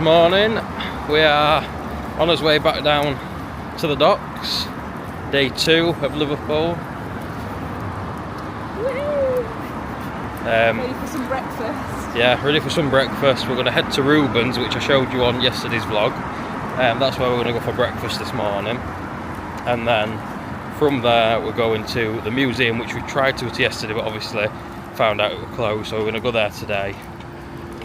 morning. We are on our way back down to the docks. Day 2 of Liverpool. Ready for some breakfast? Yeah, ready for some breakfast. We're going to head to Reuben's, which I showed you on yesterday's vlog. That's where we're going to go for breakfast this morning. And then from there we're going to the museum, which we tried to go to yesterday, but obviously found out it was closed, so we're going to go there today.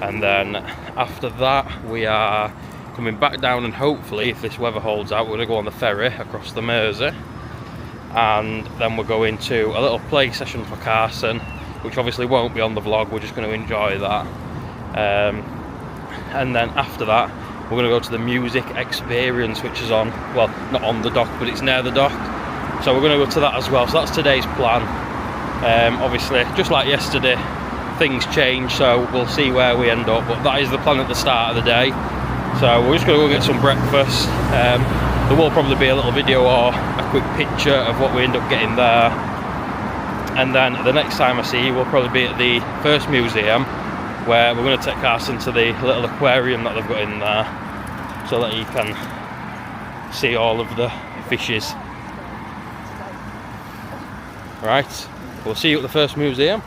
And then after that we are coming back down, and hopefully, if this weather holds out, we're going to go on the ferry across the Mersey. And then we're going to a little play session for Carson, which obviously won't be on the vlog, we're just going to enjoy that. And then after that we're going to go to the music experience, which is on, well, not on the dock, but it's near the dock, so we're going to go to that as well. So that's today's plan. Obviously, just like yesterday, things change, so we'll see where we end up, but that is the plan at the start of the day. So we're just going to go get some breakfast. There will probably be a little video or a quick picture of what we end up getting there, and then the next time I see you will probably be at the first museum, where we're going to take Carson to the little aquarium that they've got in there, so that he can see all of the fishes. Right, we'll see you at the first museum.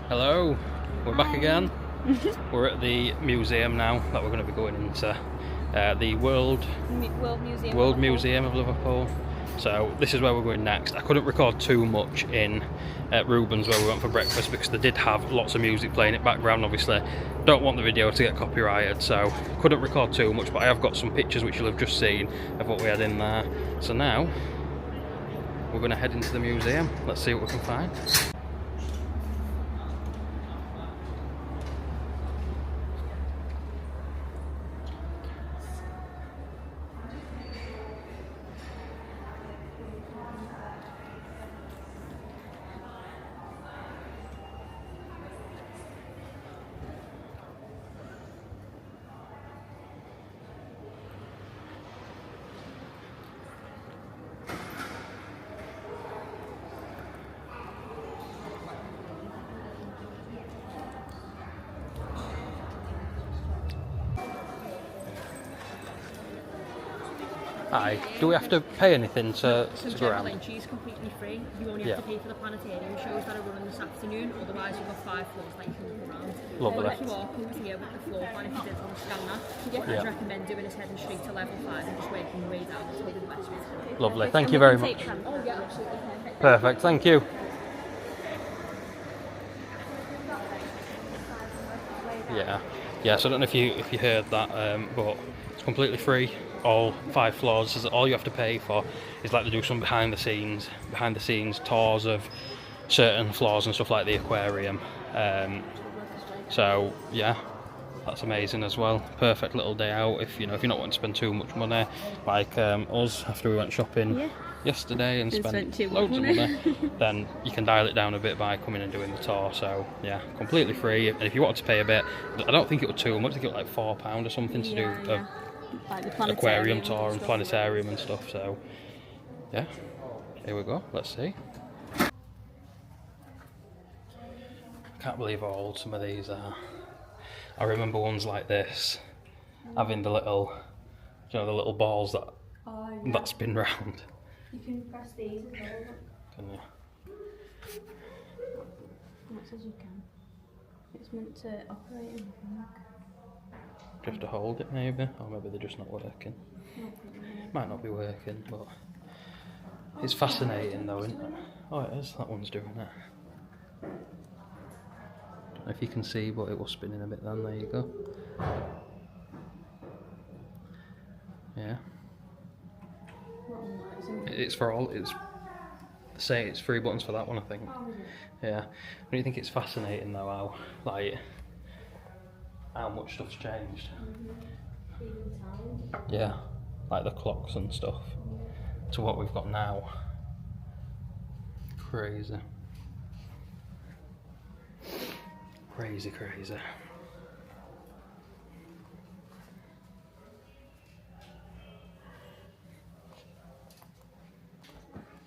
Hello, we're back again. We're at the museum now that we're going to be going into, the World Museum of Liverpool. So this is where we're going next. I couldn't record too much in Reuben's, where we went for breakfast, because they did have lots of music playing in the background. Obviously don't want the video to get copyrighted, so couldn't record too much, but I have got some pictures which you'll have just seen of what we had in there. So now we're going to head into the museum. Let's see what we can find. Hi, do we have to pay anything to go around? Entry is completely free. You only have to pay for the planetarium shows that are running this afternoon, otherwise you've got 5 floors that you can look around. Lovely. The QR code here with the floor plan, if you did want to scan that, I'd recommend doing is heading straight to level 5 and just working your way down. That's probably the best way to do it. Lovely, thank you very much. Oh yeah, absolutely perfect. Perfect, thank you. Yeah, so I don't know if you heard that, but it's completely free. All 5 floors. All you have to pay for is like to do some behind the scenes tours of certain floors and stuff, like the aquarium. So yeah, that's amazing as well. Perfect little day out if you're not wanting to spend too much money, like us after we went shopping yesterday and spent loads of money. Then you can dial it down a bit by coming and doing the tour. So yeah, completely free. And if you wanted to pay a bit, I don't think it was too much. I think it was like £4 or something to do like the aquarium tour and planetarium and stuff. So yeah, here we go, let's see. can't believe how old some of these are. I remember ones like this having the little, you know, the little balls that that spin round. You can press these as well. Can you? That says you can. It's meant to operate in Just to hold it maybe, or maybe they're just not working. Might not be working, but it's fascinating though, isn't it? Oh, it is. That one's doing it. Don't know if you can see, but it was spinning a bit then. There you go. Yeah. It's for all. It's say it's 3 buttons for that one, I think. Yeah. Don't you think it's fascinating though how much stuff's changed? Yeah, like the clocks and stuff to what we've got now. Crazy. Crazy, crazy.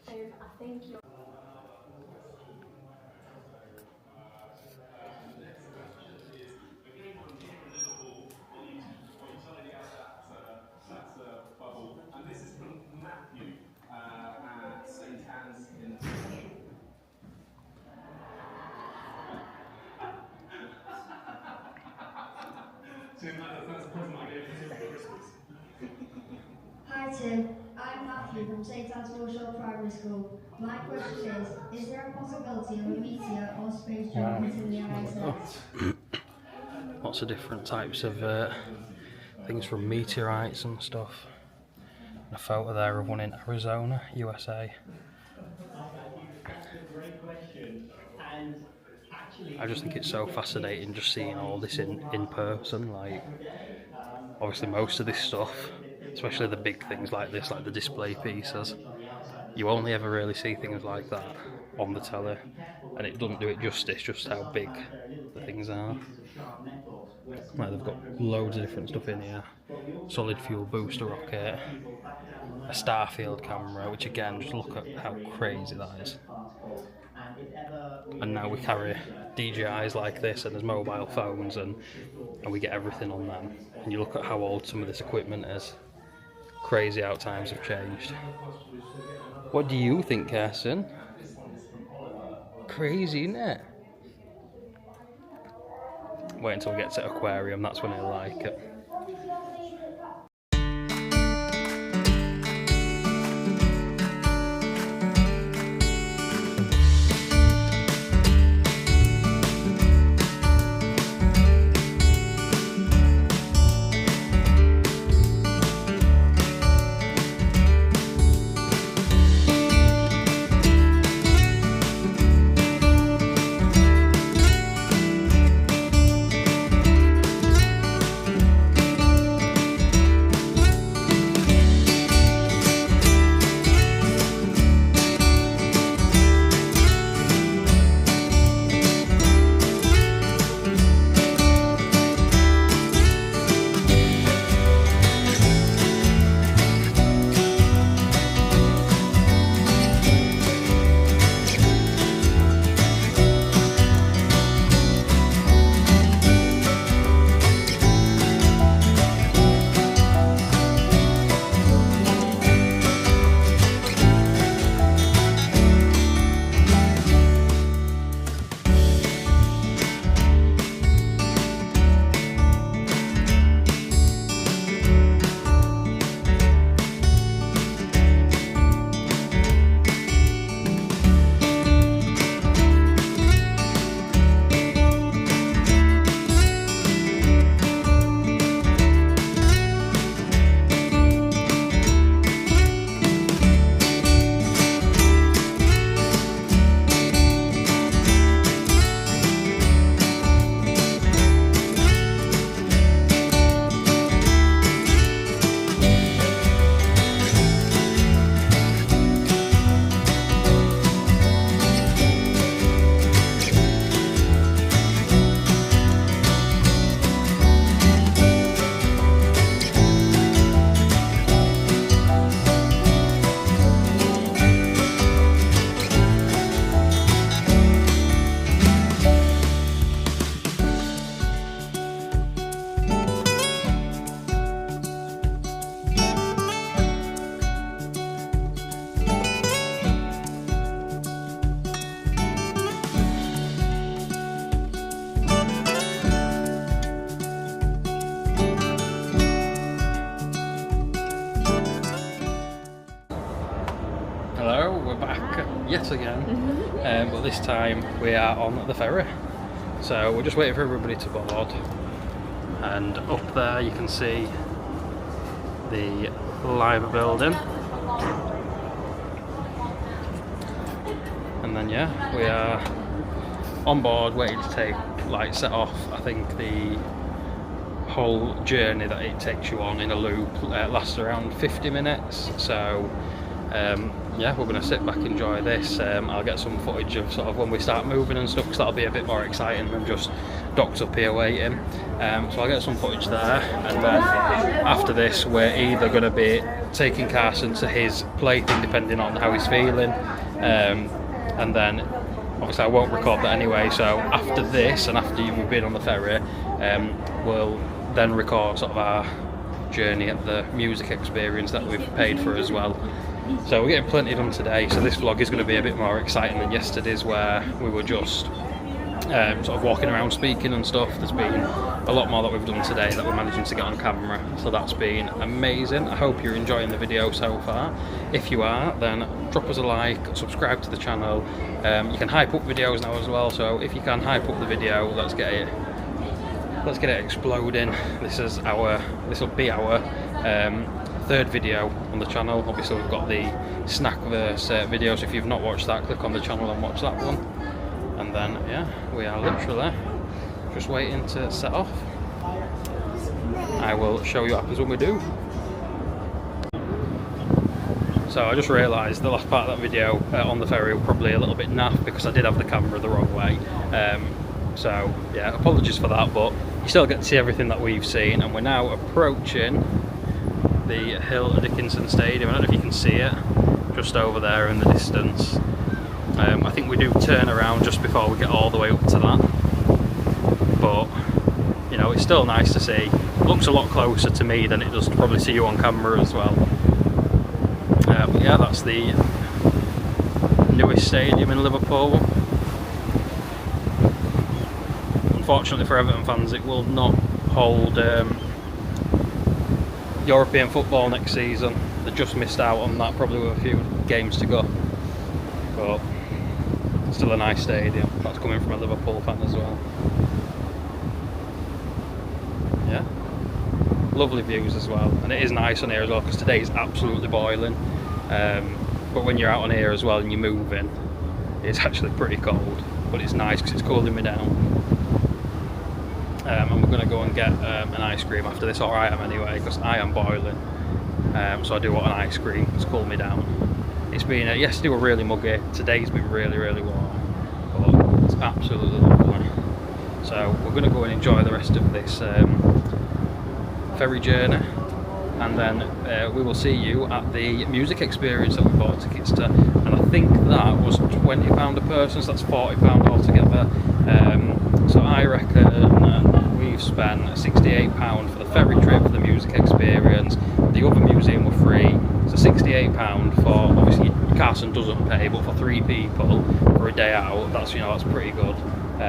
I think you're... Hi Tim, I'm Matthew from St Anne's Moorshore Primary School. My question is there a possibility of a meteor or space jump hitting the ISS? Lots of different types of things from meteorites and stuff. And a photo there of one in Arizona, USA. I just think it's so fascinating just seeing all this in person. Like, obviously most of this stuff, especially the big things like this, like the display pieces, you only ever really see things like that on the telly, and it doesn't do it justice just how big the things are. Like, they've got loads of different stuff in here. Solid fuel booster rocket, a Starfield camera, which again, just look at how crazy that is. And now we carry DJIs like this, and there's mobile phones, and we get everything on them. And you look at how old some of this equipment is. Crazy how times have changed. What do you think, Kirsten? Crazy, isn't it? Wait until we get to aquarium, that's when he'll like it. yet again, but this time we are on the ferry. So we're just waiting for everybody to board, and up there you can see the Liver building, and then yeah, we are on board waiting to set off. I think the whole journey that it takes you on in a loop lasts around 50 minutes, so yeah, we're going to sit back, enjoy this. I'll get some footage of sort of when we start moving and stuff, because that'll be a bit more exciting than just docked up here waiting. So I'll get some footage there, and then after this we're either going to be taking Carson to his plaything depending on how he's feeling, and then obviously I won't record that anyway, so after this and after we've been on the ferry, we'll then record sort of our journey at the music experience that we've paid for as well. So we're getting plenty done today, so this vlog is going to be a bit more exciting than yesterday's, where we were just sort of walking around speaking and stuff. There's been a lot more that we've done today that we're managing to get on camera, so that's been amazing. I hope you're enjoying the video so far. If you are, then drop us a like, subscribe to the channel. You can hype up videos now as well, so if you can hype up the video, let's get it exploding. This will be our third video on the channel. Obviously we've got the Snackverse video, so if you've not watched that, click on the channel and watch that one. And then yeah, we are literally just waiting to set off. I will show you what happens when we do. So I just realised the last part of that video on the ferry was probably a little bit naff, because I did have the camera the wrong way. So yeah, apologies for that, but you still get to see everything that we've seen. And we're now approaching the Hill Dickinson Stadium. I don't know if you can see it just over there in the distance. I think we do turn around just before we get all the way up to that, but you know, it's still nice to see. It looks a lot closer to me than it does to probably see you on camera as well. But yeah, that's the newest stadium in Liverpool. Unfortunately for Everton fans, it will not hold European football next season. They just missed out on that, probably with a few games to go. But still a nice stadium. That's coming from a Liverpool fan as well. Yeah, lovely views as well, and it is nice on here as well, because today is absolutely boiling. But when you're out on here as well and you're moving, it's actually pretty cold, but it's nice because it's cooling me down. And we're going to go and get an ice cream after this, or I am anyway, because I am boiling. So I do want an ice cream to cool me down. It's been, yesterday were really muggy, today's been really, really warm, but it's absolutely lovely. So we're going to go and enjoy the rest of this ferry journey, and then we will see you at the music experience that we bought tickets to, and I think that was £20 a person, so that's £40 altogether. So I reckon we've spent £68 for the ferry trip, for the music experience. The other museum were free, so £68 for, obviously Carson doesn't pay, but for 3 people for a day out, that's, you know, that's pretty good,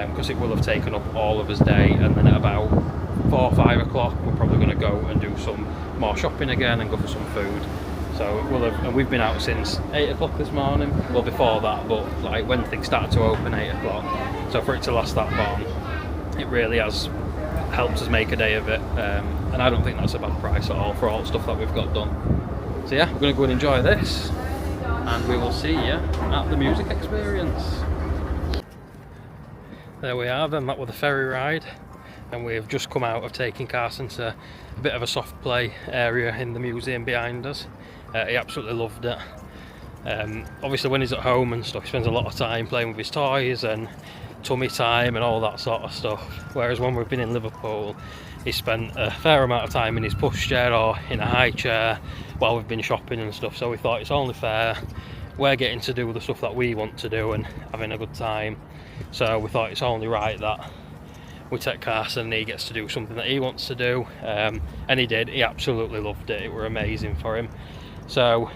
because it will have taken up all of his day. And then at about 4 or 5 o'clock we're probably going to go and do some more shopping again and go for some food. So it will have, and we've been out since 8 o'clock this morning, well before that, but like when things started to open 8 o'clock, so for it to last that long, it really has helped us make a day of it, and I don't think that's a bad price at all for all the stuff that we've got done. So yeah, we're going to go and enjoy this, and we will see you at the music experience. There we are then, that was the ferry ride, and we have just come out of taking Carson to a bit of a soft play area in the museum behind us. He absolutely loved it. Obviously when he's at home and stuff, he spends a lot of time playing with his toys and tummy time and all that sort of stuff, whereas when we've been in Liverpool, he spent a fair amount of time in his pushchair or in a high chair while we've been shopping and stuff. So we thought it's only fair, we're getting to do the stuff that we want to do and having a good time, so we thought it's only right that we take Carson and he gets to do something that he wants to do, and he did. He absolutely loved it. It were amazing for him. So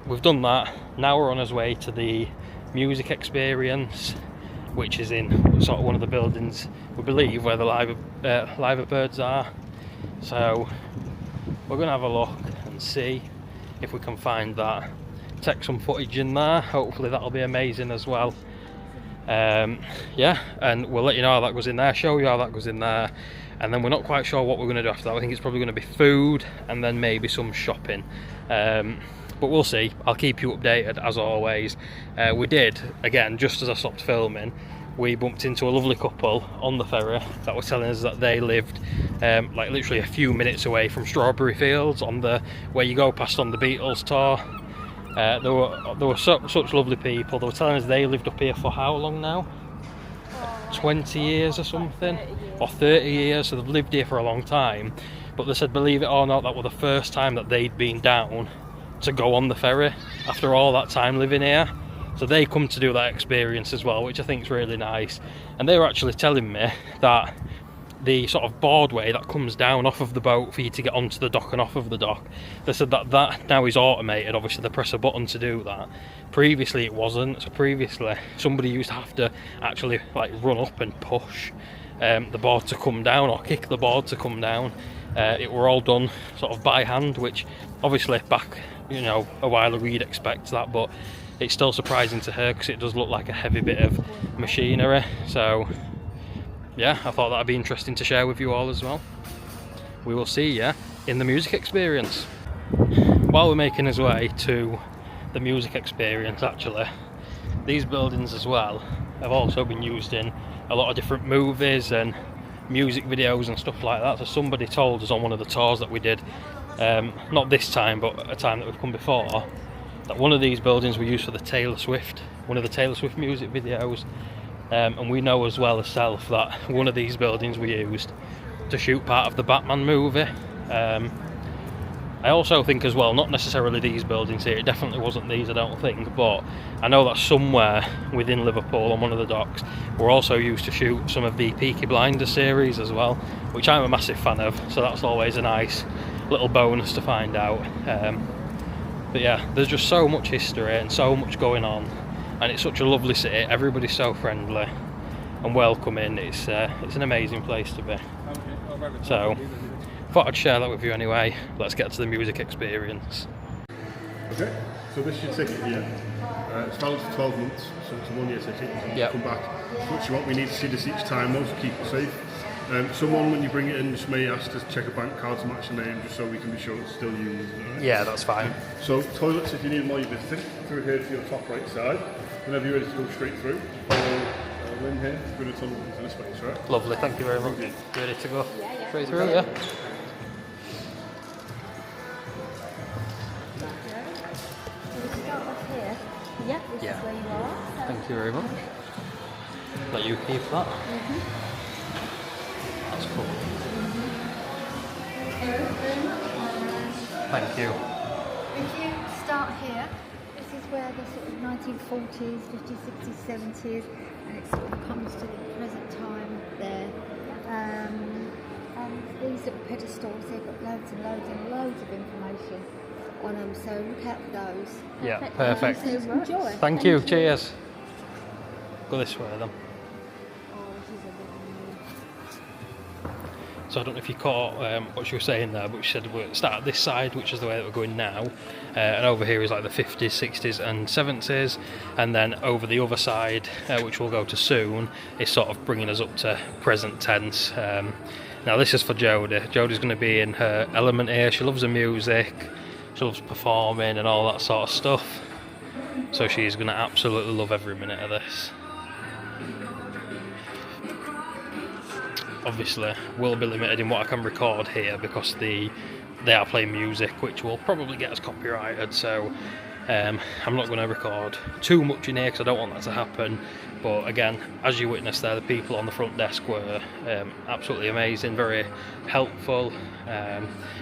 we've done that. Now we're on his way to the music experience, which is in sort of one of the buildings, we believe, where the live birds are. So we're going to have a look and see if we can find that. take some footage in there. Hopefully that'll be amazing as well. Yeah, and we'll let you know how that goes in there, show you how that goes in there, and then we're not quite sure what we're going to do after that. I think it's probably going to be food and then maybe some shopping, but we'll see. I'll keep you updated as always. We did, again, just as I stopped filming, we bumped into a lovely couple on the ferry that were telling us that they lived like literally a few minutes away from Strawberry Fields, on the where you go past on the Beatles tour. They were such lovely people. They were telling us they lived up here for how long now? 20 years or something, or 30 years, so they've lived here for a long time. But they said, believe it or not, that was the first time that they'd been down to go on the ferry after all that time living here. So they come to do that experience as well, which I think is really nice. And they were actually telling me that the sort of boardway that comes down off of the boat for you to get onto the dock and off of the dock, they said that now is automated. Obviously they press a button to do that. Previously it wasn't. So previously somebody used to have to actually like run up and push the board to come down, or kick the board to come down. It were all done sort of by hand, which obviously back, you know, a while ago you'd expect that, but it's still surprising to her because it does look like a heavy bit of machinery. So yeah, I thought that'd be interesting to share with you all as well. We will see you in the music experience. While we're making his way to the music experience, actually, these buildings as well have also been used in a lot of different movies and music videos and stuff like that. So somebody told us on one of the tours that we did, not this time but a time that we've come before, that one of these buildings were used for one of the Taylor Swift music videos. And we know as well as self that one of these buildings we used to shoot part of the Batman movie. I also think as well, not necessarily these buildings here, it definitely wasn't these I don't think, but I know that somewhere within Liverpool on one of the docks were also used to shoot some of the Peaky Blinders series as well, which I'm a massive fan of, so that's always a nice little bonus to find out. But yeah, there's just so much history and so much going on, and it's such a lovely city. Everybody's so friendly and welcoming. It's an amazing place to be. So thought I'd share that with you anyway. Let's get to the music experience. Okay, so this is your ticket here. It's valid for 12 months, so it's a 1-year ticket. You can come back as much as you want. We need to see this each time though, so keep it safe. Someone, when you bring it in, just may ask to check a bank card to match the name, just so we can be sure it's still you. Right? Yeah, that's fine. So toilets, if you need them while you're visiting, through here to your top right side. Whenever you're ready to go straight through, follow in here, through the tunnel into the space, right? Lovely, thank you very much. You ready to go straight through, yeah? Yeah, this is where you are. So. Thank you very much. Let you keep that. That's cool. Thank you. If you start here, this is where the sort of 1940s, 50s, 60s, 70s, and it sort of comes to the present time there. And these little pedestals, they've got loads and loads and loads of information on them, so look out for those. Yeah, perfect. So enjoy. Thank you, cheers. Go this way then. So I don't know if you caught what she was saying there, but she said we'll start at this side, which is the way that we're going now, and over here is like the 50s, 60s and 70s, and then over the other side, which we'll go to soon, is sort of bringing us up to present tense. Now this is for Jodie. Jodie's going to be in her element here. She loves the music, she loves performing and all that sort of stuff, so she's going to absolutely love every minute of this. Obviously we'll be limited in what I can record here because they are playing music which will probably get us copyrighted, so I'm not going to record too much in here because I don't want that to happen. But again, as you witnessed there, the people on the front desk were absolutely amazing, very helpful.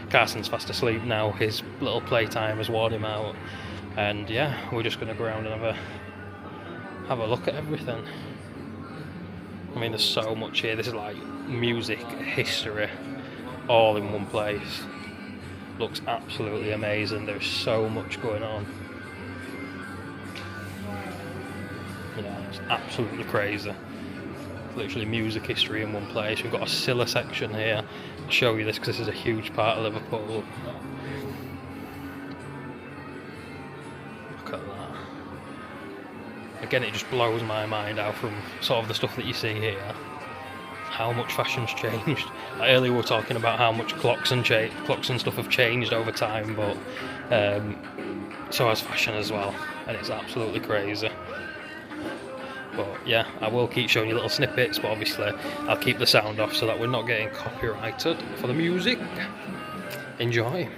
Carson's fast asleep now, his little playtime has worn him out, and yeah, we're just going to go around and have a look at everything. I mean, there's so much here. This is like music history all in one place. Looks absolutely amazing. There's so much going on. Yeah, it's absolutely crazy. Literally music history in one place. We've got a Scylla section here. I'll show you this because this is a huge part of Liverpool. Look at that. Again, it just blows my mind out from sort of the stuff that you see here, how much fashion's changed. Like earlier we were talking about how much clocks and stuff have changed over time, but so has fashion as well, and it's absolutely crazy. But yeah, I will keep showing you little snippets, but obviously I'll keep the sound off so that we're not getting copyrighted for the music. Enjoy.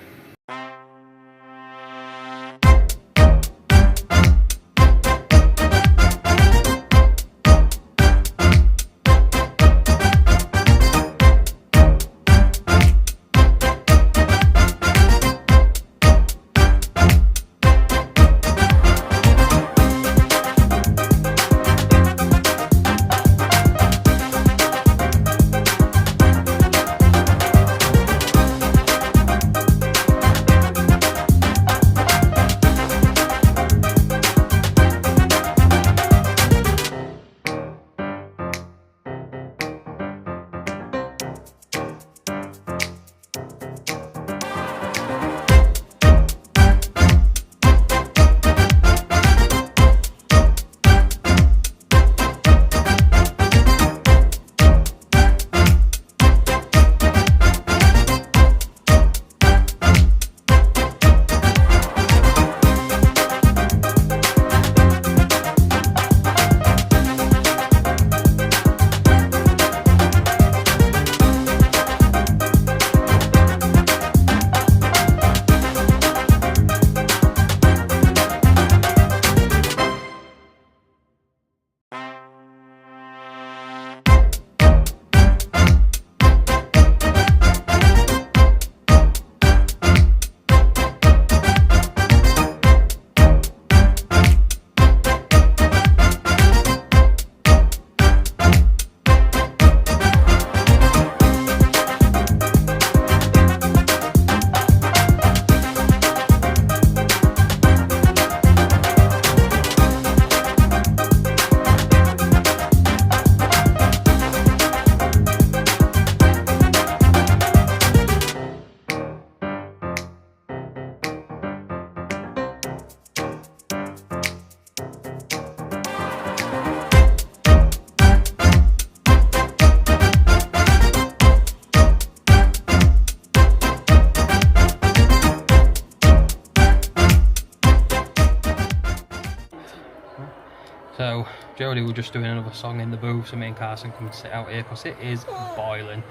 So Jodie, we're just doing another song in the booth, so me and Carson come to sit out here because it is boiling,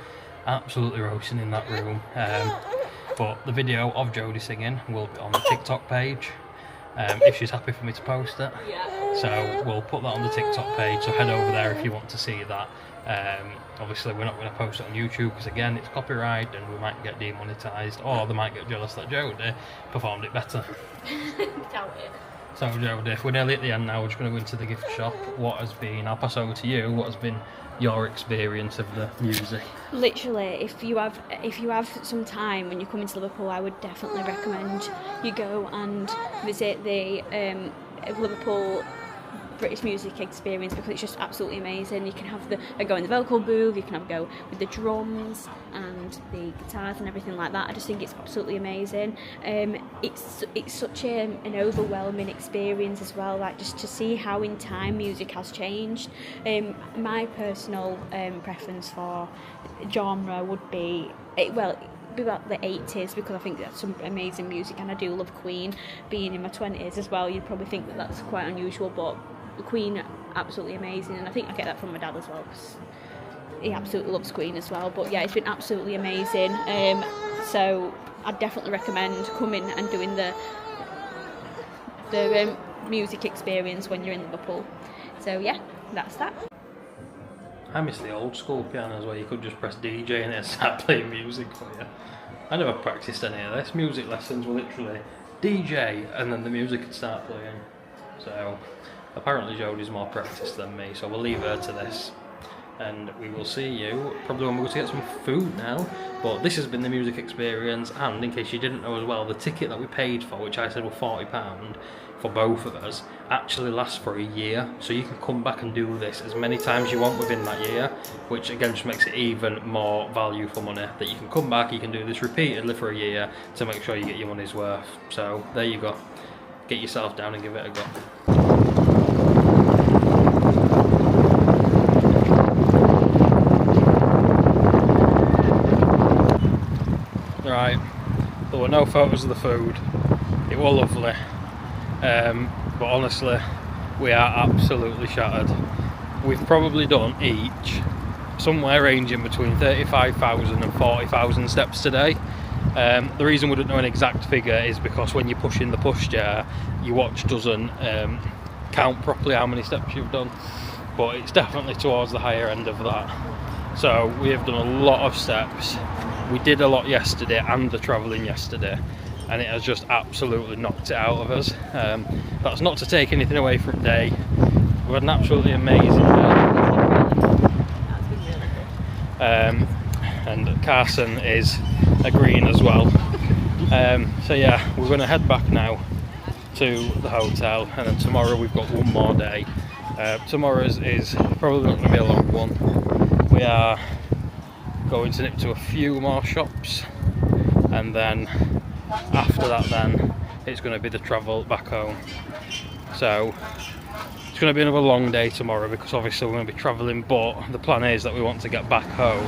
absolutely roasting in that room. But the video of Jodie singing will be on the TikTok page, if she's happy for me to post it. So we'll put that on the TikTok page, so head over there if you want to see that. Obviously we're not going to post it on YouTube because again it's copyright and we might get demonetized, or they might get jealous that Jodie performed it better. Doubt it. So Jodie, we're nearly at the end now, we're just going to go into the gift shop. What has been, I'll pass over to you, what has been your experience of the music? Literally, if you have some time when you come into Liverpool, I would definitely recommend you go and visit the Liverpool British music experience, because it's just absolutely amazing. You can have a go in the vocal booth, you can have a go with the drums and the guitars and everything like that. I just think it's absolutely amazing. It's such an overwhelming experience as well, like just to see how in time music has changed. My personal preference for genre would be about the 80s, because I think that's some amazing music, and I do love Queen. Being in my 20s as well, you'd probably think that that's quite unusual, but Queen, absolutely amazing, and I think I get that from my dad as well, because he absolutely loves Queen as well. But yeah, it's been absolutely amazing. So I'd definitely recommend coming and doing the music experience when you're in Liverpool. So yeah, that's that. I miss the old school pianos where you could just press DJ and it start playing music for you. I never practiced any of this. Music lessons were literally DJ and then the music would start playing. So apparently Jodie's more practiced than me, so we'll leave her to this. And we will see you probably when we go to get some food now. But this has been the music experience, and in case you didn't know as well, the ticket that we paid for, which I said were £40 for both of us, actually lasts for a year. So you can come back and do this as many times you want within that year, which again just makes it even more value for money, that you can come back, you can do this repeatedly for a year to make sure you get your money's worth. So there you go. get yourself down and give it a go. Right, there were no photos of the food. It was lovely, but honestly we are absolutely shattered. We've probably done each somewhere ranging between 35,000 and 40,000 steps today. The reason we don't know an exact figure is because when you're pushing the pushchair, your watch doesn't count properly how many steps you've done, but it's definitely towards the higher end of that. So we have done a lot of steps. We did a lot yesterday and the travelling yesterday, and it has just absolutely knocked it out of us. That's not to take anything away from day. We had an absolutely amazing day. And Carson is agreeing as well. So yeah, we're going to head back now to the hotel, and then tomorrow we've got one more day. Tomorrow's is probably not going to be a long one. We are going to nip to a few more shops, and then after that then it's going to be the travel back home. So it's going to be another long day tomorrow because obviously we're going to be travelling, but the plan is that we want to get back home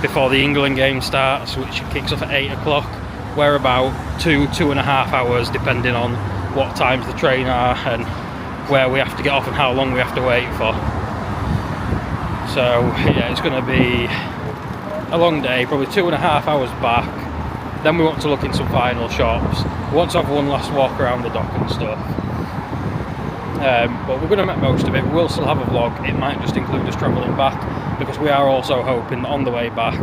before the England game starts, which kicks off at 8 o'clock. We're about 2.5 hours depending on what times the train are and where we have to get off and how long we have to wait for. So yeah, it's going to be a long day, probably 2.5 hours back. Then we want to look in some final shops. We want to have one last walk around the dock and stuff. But we're going to make most of it. We will still have a vlog. It might just include us travelling back, because we are also hoping that on the way back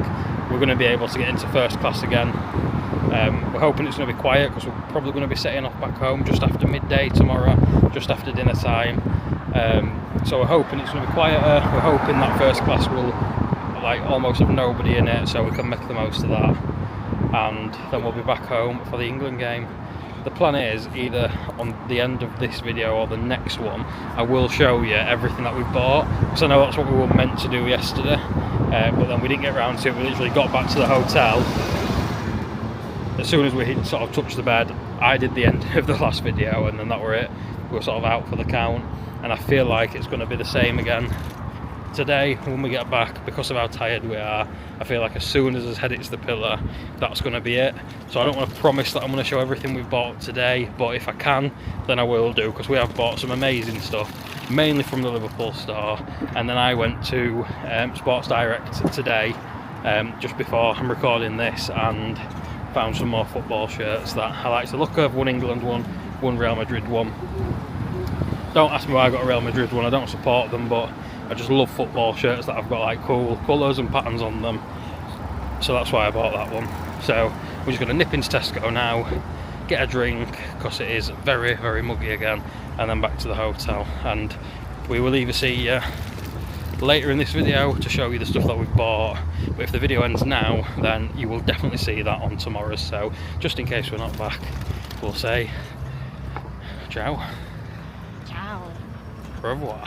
we're going to be able to get into first class again. We're hoping it's going to be quiet because we're probably going to be setting off back home just after midday tomorrow, just after dinner time. So we're hoping it's going to be quieter. We're hoping that first class will like almost have nobody in it, so we can make the most of that, and then we'll be back home for the England game. The plan is either on the end of this video or the next one I will show you everything that we've bought, because I know that's what we were meant to do yesterday, but then we didn't get around to it. We literally got back to the hotel. As soon as we sort of touched the bed, I did the end of the last video, and then that were it. We were sort of out for the count, and I feel like it's going to be the same again today when we get back. Because of how tired we are, I feel like as soon as his head hits the pillar, that's going to be it. So I don't want to promise that I'm going to show everything we've bought today, but if I can, then I will do, because we have bought some amazing stuff, mainly from the Liverpool store. And then I went to Sports Direct today, just before I'm recording this, and found some more football shirts that I like the look of. One England one Real Madrid one. Don't ask me why I got a Real Madrid one. I don't support them, but I just love football shirts that have got like cool colours and patterns on them, so that's why I bought that one. So we're just going to nip into Tesco now, get a drink because it is very, very muggy again, and then back to the hotel. And we will either see you later in this video to show you the stuff that we've bought, but if the video ends now, then you will definitely see that on tomorrow's. So just in case we're not back, we'll say ciao. Ciao. Au revoir.